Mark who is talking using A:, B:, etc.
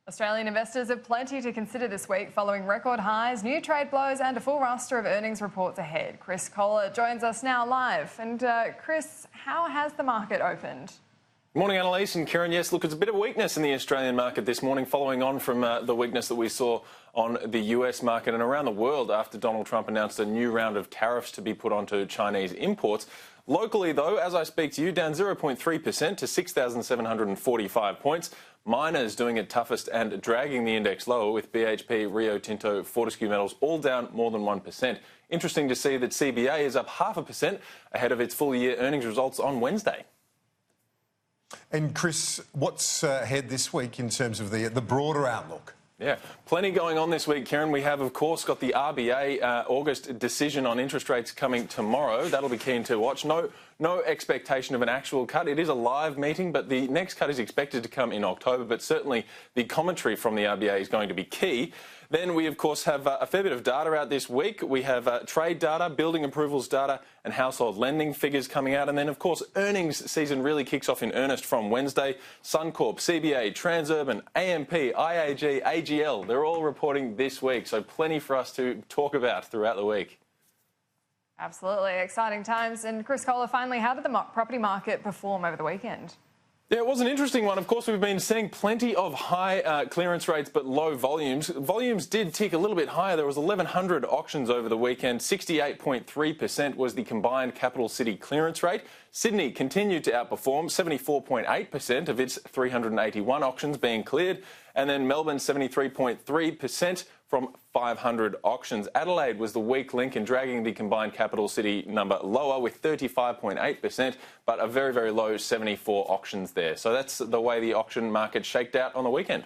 A: Australian investors have plenty to consider this week following record highs, new trade blows and a full roster of earnings reports ahead. Chris Kohler joins us now live. And Chris, how has the market opened?
B: Morning, Annalise and Kieran. Yes, look, it's a bit of weakness in the Australian market this morning, following on from the weakness that we saw on the US market and around the world after Donald Trump announced a new round of tariffs to be put onto Chinese imports. Locally, though, as I speak to you, down 0.3% to 6,745 points. Miners doing it toughest and dragging the index lower, with BHP, Rio Tinto, Fortescue Metals all down more than 1%. Interesting to see that CBA is up 0.5% ahead of its full-year earnings results on Wednesday.
C: And Chris, what's ahead this week in terms of the broader outlook?
B: Yeah, plenty going on this week, Kieran. We have, of course, got the RBA August decision on interest rates coming tomorrow. That'll be keen to watch. No expectation of an actual cut. It is a live meeting, but the next cut is expected to come in October. But certainly the commentary from the RBA is going to be key. Then we, of course, have a fair bit of data out this week. We have trade data, building approvals data and household lending figures coming out. And then, of course, earnings season really kicks off in earnest from Wednesday. Suncorp, CBA, Transurban, AMP, IAG, AGL, they're all reporting this week. So plenty for us to talk about throughout the week.
A: Absolutely. Exciting times. And Chris Kohler, finally, how did the property market perform over the weekend?
B: Yeah, it was an interesting one. Of course, we've been seeing plenty of high clearance rates but low volumes. Volumes did tick a little bit higher. There was 1,100 auctions over the weekend. 68.3% was the combined capital city clearance rate. Sydney continued to outperform, 74.8% of its 381 auctions being cleared. And then Melbourne, 73.3% from 500 auctions. Adelaide was the weak link in dragging the combined capital city number lower with 35.8%, but a very, very low 74 auctions there. So that's the way the auction market shaked out on the weekend.